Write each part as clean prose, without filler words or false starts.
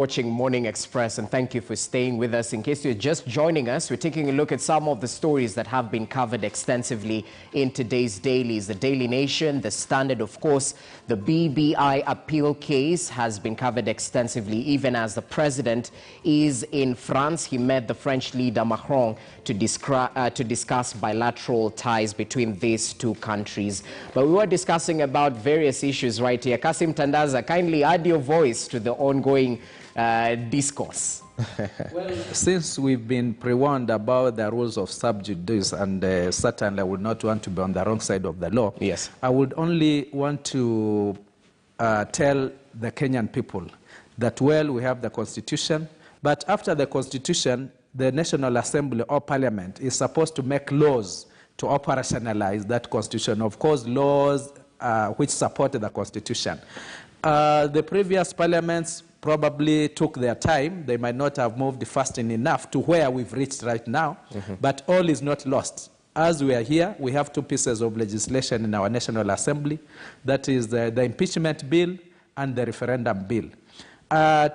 Watching Morning Express, and thank you for staying with us. In case you're just joining us, we're taking a look at some of the stories that have been covered extensively in today's dailies. The Daily Nation, The Standard, of course, the BBI appeal case has been covered extensively, even as the president is in France. He met the French leader Macron to discuss bilateral ties between these two countries. But we were discussing about various issues right here. Kasim Tandaza, kindly add your voice to the ongoing discourse. Well, since we've been pre-warned about the rules of sub judice, and certainly I would not want to be on the wrong side of the law, yes, I would only want to tell the Kenyan people that, well, we have the Constitution, but after the Constitution, the National Assembly or Parliament is supposed to make laws to operationalize that Constitution. Of course, laws which support the Constitution. The previous parliaments probably took their time. They might not have moved fast enough to where we've reached right now, but all is not lost. As we are here, we have two pieces of legislation in our National Assembly. That is the impeachment bill and the referendum bill. I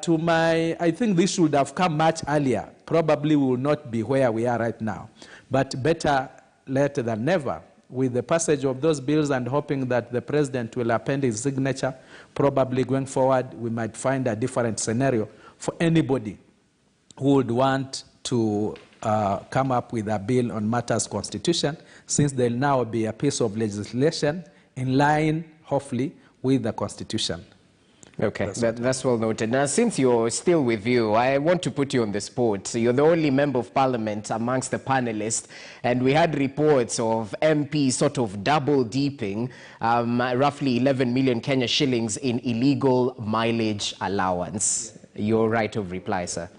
think this should have come much earlier. Probably we will not be where we are right now, but better late than never. With the passage of those bills and hoping that the president will append his signature, probably going forward, we might find a different scenario for anybody who would want to come up with a bill on matters constitution, since there will now be a piece of legislation in line, hopefully, with the Constitution. Okay, that's well noted. Now, since you're still with you, I want to put you on the spot. So you're the only member of parliament amongst the panelists, and we had reports of MPs sort of double-dipping roughly 11 million Kenya shillings in illegal mileage allowance. Your right of reply, sir.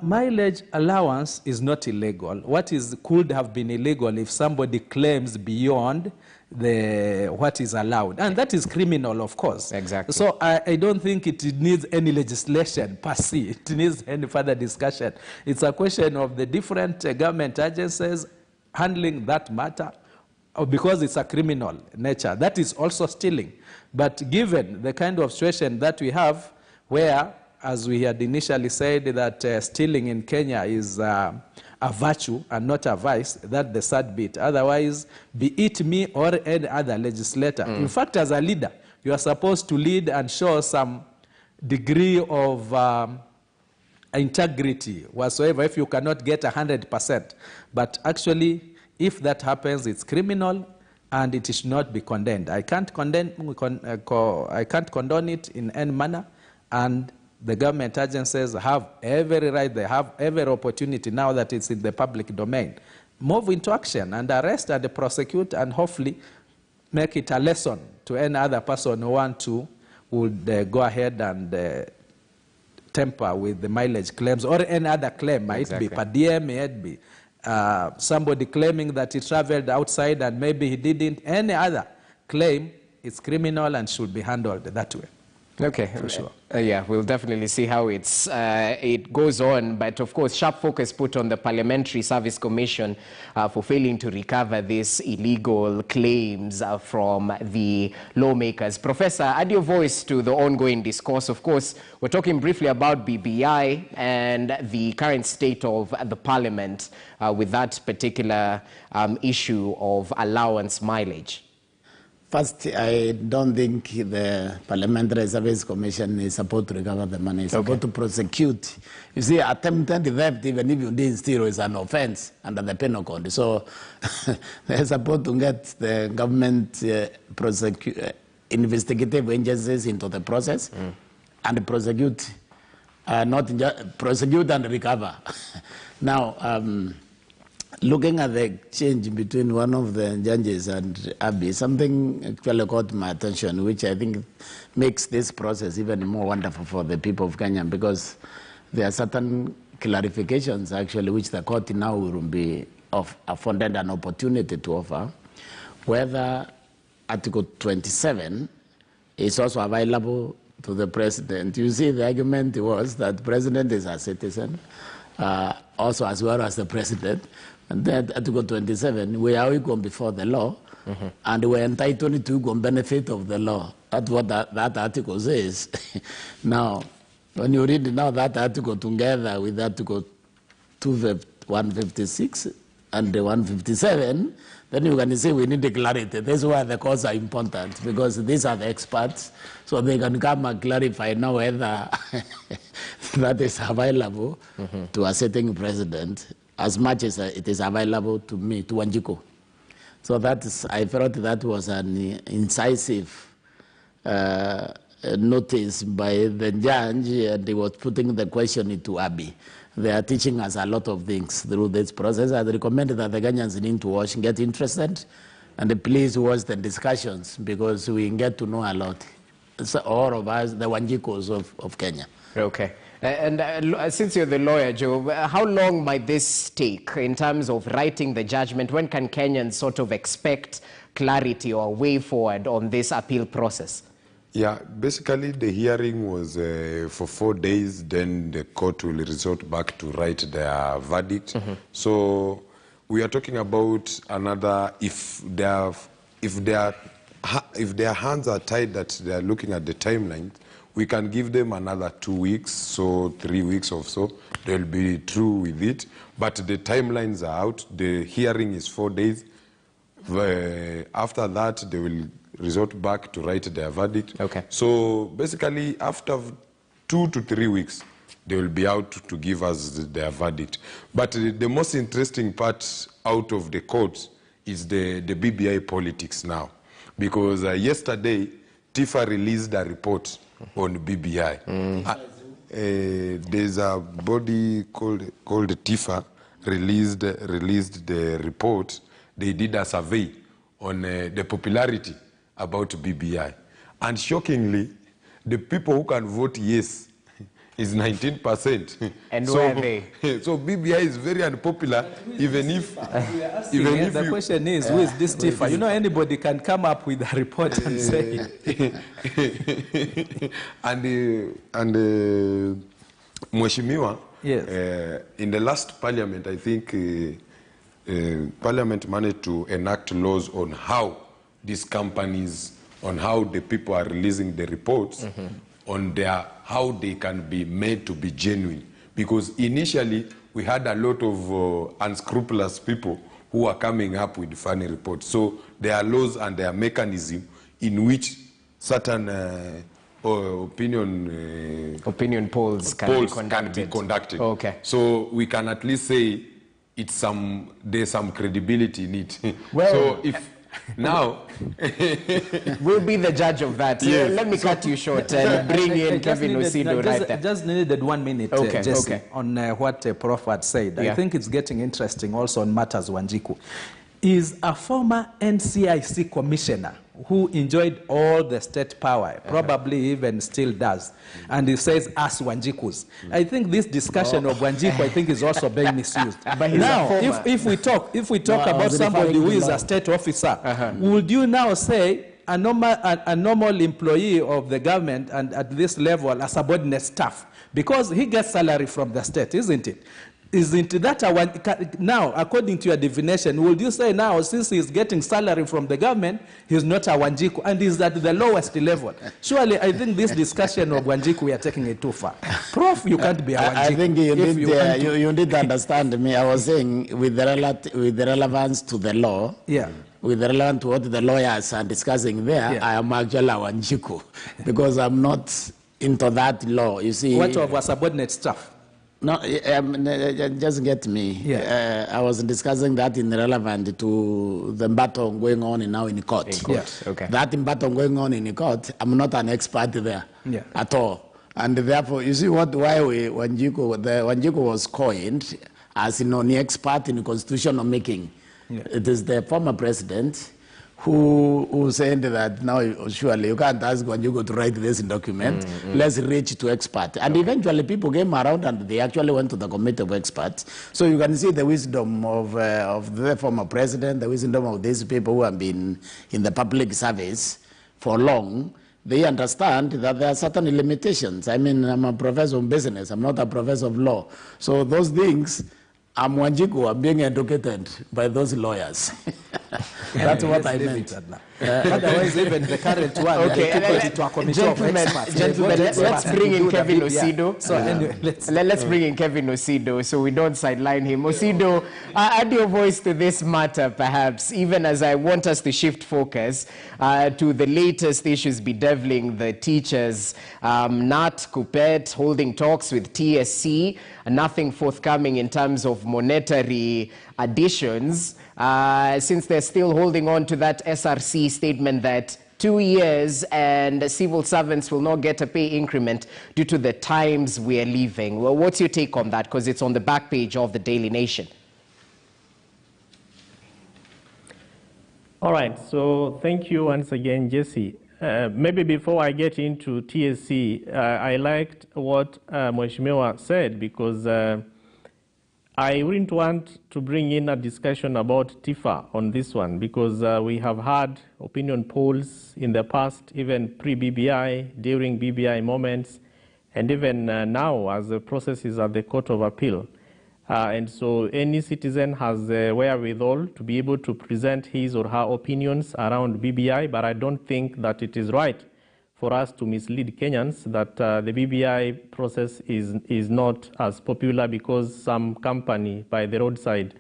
Mileage allowance is not illegal. What could have been illegal if somebody claims beyond what is allowed, and that is criminal, of course. Exactly. So I don't think it needs any legislation per se. It needs any further discussion. It's a question of the different government agencies handling that matter, because it's a criminal nature. That is also stealing. But given the kind of situation that we have, where, as we had initially said, that stealing in Kenya is a virtue and not a vice, that's the sad bit. Otherwise, be it me or any other legislator, in fact, as a leader, you are supposed to lead and show some degree of integrity whatsoever if you cannot get 100%. But actually, if that happens, it's criminal and it should not be condoned. I can't condone it in any manner, and the government agencies have every right, they have every opportunity now that it's in the public domain. Move into action and arrest and prosecute, and hopefully make it a lesson to any other person who would go ahead and tamper with the mileage claims or any other claim. Might be per diem, might be somebody claiming that he traveled outside and maybe he didn't. Any other claim is criminal and should be handled that way. Okay, for sure. Yeah, we'll definitely see how it goes on. But of course, sharp focus put on the Parliamentary Service Commission for failing to recover these illegal claims from the lawmakers. Professor, add your voice to the ongoing discourse. Of course, we're talking briefly about BBI and the current state of the Parliament with that particular issue of allowance mileage. First, I don't think the Parliamentary Service Commission is supposed to recover the money. It's supposed to prosecute. You see, attempted theft, even if you didn't steal, is an offense under the penal code. So they're supposed to get the government investigative agencies into the process and prosecute, not just prosecute and recover. Now, looking at the exchange between one of the judges and Abiy, something actually caught my attention, which I think makes this process even more wonderful for the people of Kenya, because there are certain clarifications, actually, which the court now will be afforded an opportunity to offer, whether Article 27 is also available to the president. You see, the argument was that the president is a citizen, also as well as the president. And then Article 27, we are equal before the law, and we're entitled to equal benefit of the law. That's what that article says. Now, when you read now that article together with Article 156 and the 157, then you can say we need the clarity. That's why the courts are important, because these are the experts, so they can come and clarify now whether that is available to a sitting president as much as it is available to me, to Wanjiku. So I felt that was an incisive notice by the judge, and he was putting the question into Abi. They are teaching us a lot of things through this process. I recommend that the Kenyans need to watch and get interested, and please watch the discussions, because we get to know a lot. So all of us, the Wanjikos of Kenya. Okay. And since you're the lawyer, Joe, how long might this take in terms of writing the judgment? When can Kenyans sort of expect clarity or way forward on this appeal process? Yeah, basically the hearing was for 4 days, then the court will resort back to write their verdict. So we are talking about another, if their hands are tied that they are looking at the timeline, we can give them another 2 weeks, so 3 weeks or so. They'll be through with it. But the timelines are out. The hearing is 4 days. After that, they will resort back to write their verdict. Okay. So basically, after 2 to 3 weeks, they will be out to give us their verdict. But the most interesting part out of the court is the BBI politics now. Because yesterday, TIFA released a report on BBI. There's a body called TIFA released the report. They did a survey on the popularity about BBI. And shockingly, the people who can vote yes is 19%. And where are they? So BBI is very unpopular, even if... the question is, who is this TIFA? You know, anybody can come up with a report and say... and Mheshimiwa, yes. In the last parliament, I think Parliament managed to enact laws on how these companies, on how the people are releasing the reports, on how they can be made to be genuine. Because initially, we had a lot of unscrupulous people who are coming up with funny reports. So there are laws and there are mechanisms in which certain opinion polls can be conducted. Okay. So we can at least say there's some credibility in it. Well, so if now we'll be the judge of that. Yes. Let me cut you short and bring in Kevin Osindo right there. Just needed 1 minute, Jesse, on what Prof had said. I think it's getting interesting also on matters Wanjiku. Is a former NCIC commissioner who enjoyed all the state power, probably even still does, and he says us Wanjikus. I think this discussion of Wanjiku, I think, is also being misused. Now, if we talk about somebody who is a state officer, would you now say a normal employee of the government and at this level a subordinate staff? Because he gets salary from the state, isn't it? Isn't that now, according to your definition, would you say now, since he's getting salary from the government, he's not a Wanjiku and he's at the lowest level? Surely, I think this discussion of Wanjiku, we are taking it too far. Prof, you can't be a Wanjiku. I think you need to understand me. I was saying with the relevance to the law, with the relevance to what the lawyers are discussing there, I am actually a Wanjiku because I'm not into that law. You see, what of a subordinate staff? No, just get me. I was discussing that in relevant to the battle going on now in court. Okay. That battle going on in court, I'm not an expert there at all. And therefore, you see why Wanjiku was coined as an expert in constitutional making. It is the former president who said that now surely you can't ask Wanjiku to write this document. Let's reach to expert. And eventually people came around and they actually went to the committee of experts. So you can see the wisdom of the former president, the wisdom of these people who have been in the public service for long. They understand that there are certain limitations. I mean, I'm a professor of business. I'm not a professor of law. So those things, I'm Wanjiku, I'm being educated by those lawyers. That's what I meant. Otherwise, even the current one, Okay, they put it to a committee of experts. Gentlemen, let's bring in Kevin Osido. So anyway, let's bring in Kevin Osido so we don't sideline him. Osido, add your voice to this matter, perhaps, even as I want us to shift focus to the latest issues bedeviling the teachers. Nat Kupet holding talks with TSC, nothing forthcoming in terms of monetary additions, since they're still holding on to that SRC statement that 2 years and civil servants will not get a pay increment due to the times we are living. Well, what's your take on that? Because it's on the back page of the Daily Nation. All right, so thank you once again, Jesse. Maybe before I get into TSC, I liked what Mheshimiwa said, because I wouldn't want to bring in a discussion about TIFA on this one, because we have had opinion polls in the past, even pre-BBI, during BBI moments, and even now as the process is at the Court of Appeal. And so any citizen has the wherewithal to be able to present his or her opinions around BBI, but I don't think that it is right for us to mislead Kenyans that the BBI process is not as popular because some company by the roadside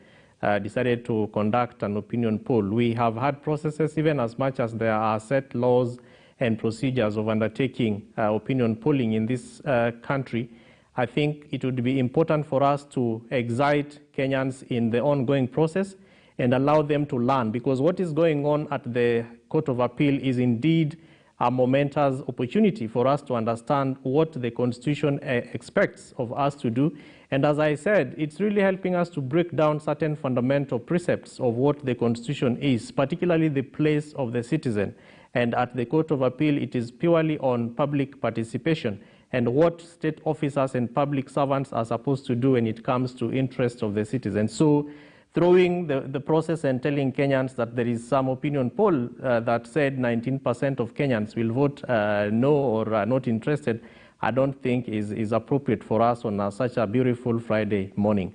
decided to conduct an opinion poll. We have had processes, even as much as there are set laws and procedures of undertaking opinion polling in this country. I think it would be important for us to excite Kenyans in the ongoing process and allow them to learn, because what is going on at the Court of Appeal is indeed a momentous opportunity for us to understand what the Constitution expects of us to do. And as I said, it's really helping us to break down certain fundamental precepts of what the Constitution is, particularly the place of the citizen. And at the Court of Appeal, it is purely on public participation and what state officers and public servants are supposed to do when it comes to interests of the citizens. So throwing the process and telling Kenyans that there is some opinion poll that said 19% of Kenyans will vote no or are not interested, I don't think is appropriate for us on such a beautiful Friday morning.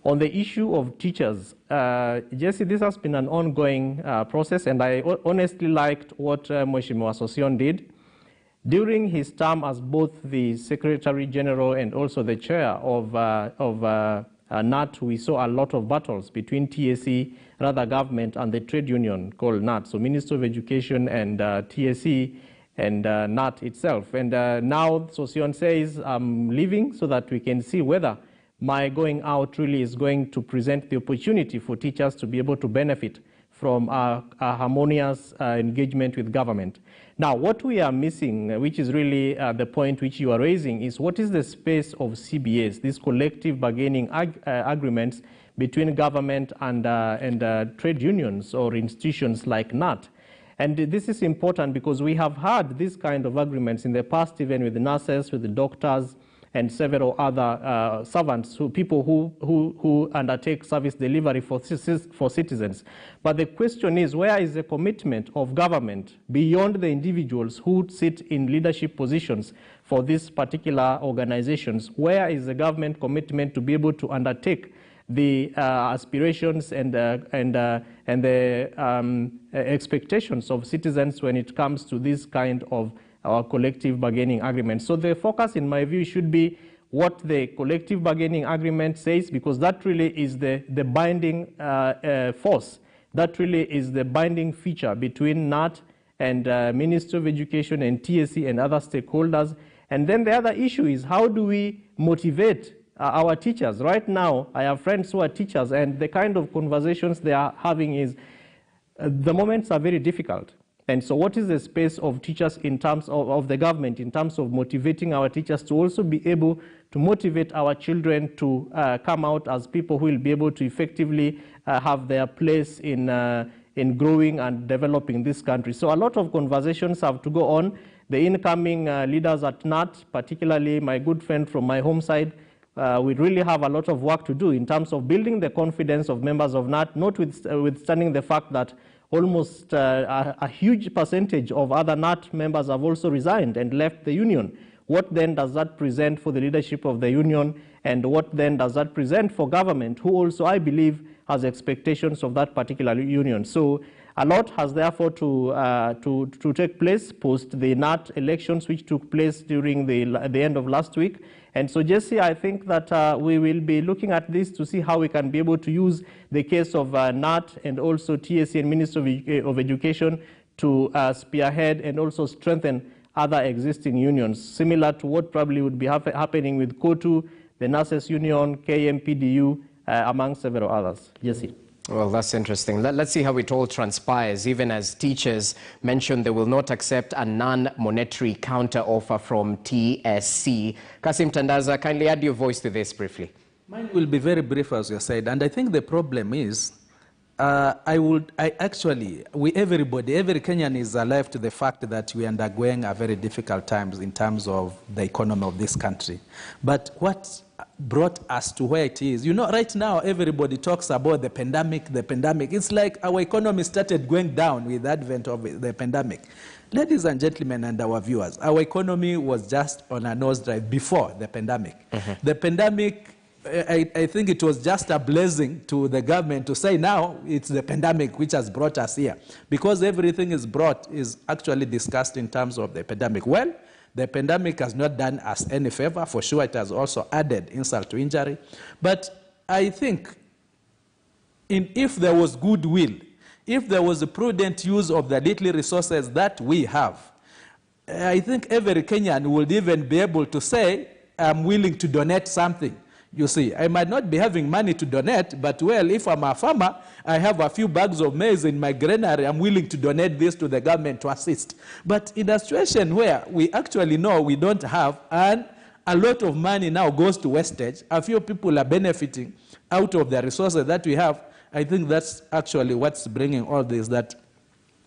On the issue of teachers, Jesse, this has been an ongoing process, and I honestly liked what Mheshimiwa Sosion did. During his term as both the Secretary General and also the chair of NAT, we saw a lot of battles between TSC, rather government, and the trade union called NAT, so Minister of Education and TSC and NAT itself. And now Sosion says, I'm leaving so that we can see whether my going out really is going to present the opportunity for teachers to be able to benefit from a harmonious engagement with government. Now, what we are missing, which is really the point which you are raising, is what is the space of CBAs, these collective bargaining agreements between government and trade unions or institutions like NAT. And this is important because we have had this kind of agreements in the past, even with the nurses, with the doctors, and several other servants, people who undertake service delivery for citizens. But the question is, where is the commitment of government beyond the individuals who sit in leadership positions for these particular organizations? Where is the government commitment to be able to undertake the aspirations and the expectations of citizens when it comes to this kind of our collective bargaining agreement? So the focus, in my view, should be what the collective bargaining agreement says, because that really is the binding force. That really is the binding feature between NAT and Minister of Education and TSC and other stakeholders. And then the other issue is, how do we motivate our teachers? Right now, I have friends who are teachers, and the kind of conversations they are having is, the moments are very difficult. And so what is the space of teachers in terms of the government, in terms of motivating our teachers to also be able to motivate our children to come out as people who will be able to effectively have their place in growing and developing this country? So a lot of conversations have to go on. The incoming leaders at NAT, particularly my good friend from my home side, we really have a lot of work to do in terms of building the confidence of members of NAT, notwithstanding the fact that almost a huge percentage of other NAT members have also resigned and left the union. what then does that present for the leadership of the union, and what then does that present for government, who also, I believe, has expectations of that particular union. So a lot has therefore to take place post the NAT elections, which took place during the end of last week. And so, Jesse, I think that we will be looking at this to see how we can be able to use the case of NAT and also TSC and Ministry of Education to spearhead and also strengthen other existing unions, similar to what probably would be happening with COTU, the Nurses Union, KMPDU, among several others. Jesse. Well, that's interesting. Let's see how it all transpires, even as teachers mentioned they will not accept a non-monetary counter-offer from TSC. Kasim Tandaza, kindly add your voice to this briefly. Mine will be very brief, as you said, and I think the problem is, every Kenyan is alive to the fact that we are undergoing a very difficult times in terms of the economy of this country. But what brought us to where it is, right now everybody talks about the pandemic. It's like our economy started going down with the advent of the pandemic. Ladies and gentlemen and our viewers, our economy was just on a nosedive before the pandemic. The pandemic, I think it was just a blessing to the government to say now it's the pandemic which has brought us here, because everything is actually discussed in terms of the pandemic. Well, the pandemic has not done us any favor. For sure, it has also added insult to injury. But I think if there was goodwill, if there was a prudent use of the little resources that we have, I think every Kenyan would even be able to say, I'm willing to donate something. You see, I might not be having money to donate, but well, if I'm a farmer, I have a few bags of maize in my granary, I'm willing to donate this to the government to assist. But in a situation where we actually know we don't have, and a lot of money now goes to wastage, a few people are benefiting out of the resources that we have, I think that's actually what's bringing all this, that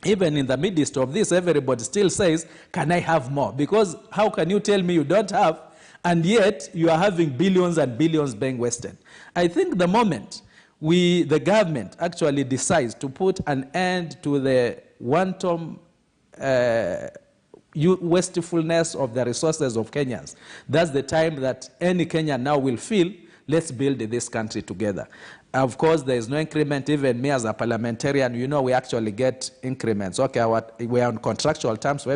even in the midst of this, everybody still says, can I have more? Because how can you tell me you don't have, and yet you are having billions and billions being wasted? I think the moment the government actually decides to put an end to the wanton wastefulness of the resources of Kenyans, that's the time that any Kenyan now will feel, let's build this country together. Of course, there is no increment. Even me as a parliamentarian, we actually get increments. Okay, we are on contractual terms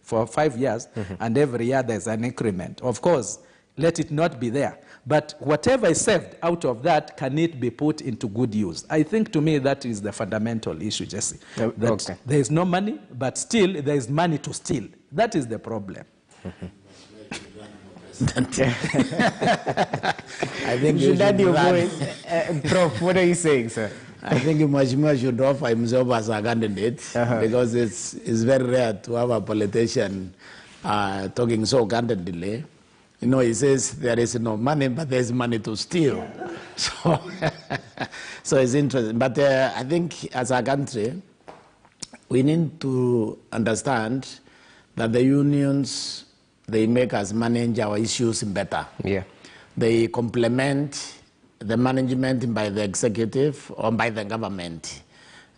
for 5 years, and every year there's an increment. Of course, let it not be there. But whatever is saved out of that, can it be put into good use? I think, to me, that is the fundamental issue, Jesse. That there is no money, but still there is money to steal. That is the problem. I think you should add your voice. Prof, what are you saying, sir? I think Mheshimiwa should offer himself as a candidate, because it's very rare to have a politician talking so candidly. He says there is no money, but there's money to steal. So, so it's interesting. But I think as a country, we need to understand that the unions, they make us manage our issues better. Yeah. They complement the management by the executive or by the government.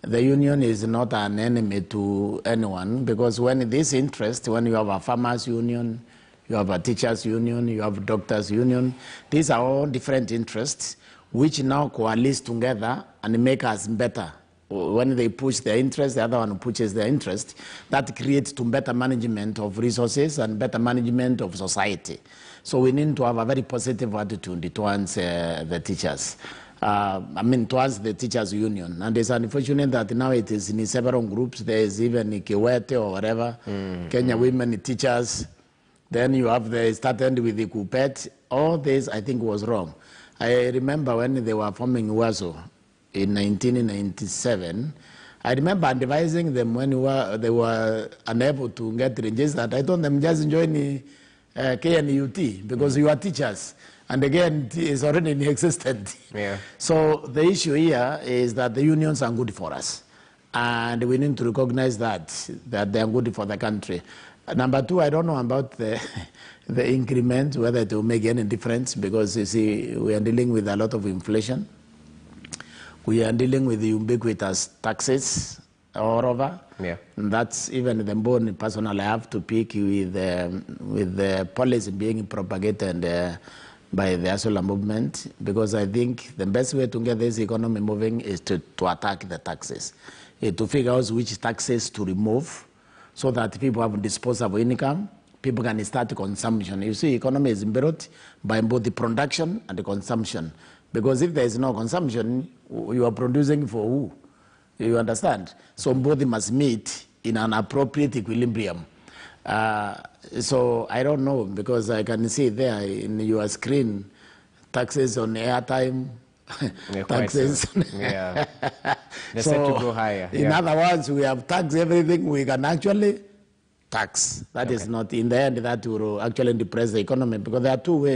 The union is not an enemy to anyone, because when this interest, when you have a farmers union, you have a teachers union, you have a doctors union, these are all different interests which now coalesce together and make us better. When they push their interest, the other one pushes their interest. That creates better management of resources and better management of society. So we need to have a very positive attitude towards the teachers. Towards the teachers union. And it's unfortunate that now it is in several groups. There is even Kiwete or whatever, Kenya Women Teachers. Then you have started with the Kupet. All this, I think, was wrong. I remember when they were forming WASO in 1997, I remember advising them when they were unable to get registered. I told them, just join KNUT, because you are teachers. And again, it is already inexistent. Yeah. So the issue here is that the unions are good for us. And we need to recognize that they are good for the country. Number two, I don't know about the increment, whether it will make any difference, because you see, we are dealing with a lot of inflation. We are dealing with the ubiquitous taxes. all over. Yeah. And that's even the bone personally I have to pick with the policy being propagated by the Asola movement, because I think the best way to get this economy moving is to attack the taxes, to figure out which taxes to remove so that people have disposable income, people can start consumption. You see, economy is built by both the production and the consumption, because if there is no consumption, you are producing for who? You understand? So both must meet in an appropriate equilibrium. So I don't know, because I can see there in your screen, taxes on airtime, taxes. Yeah. They're set to go higher. In other words, we have taxed everything we can actually tax. That is not, in the end, that will actually depress the economy, because there are two ways.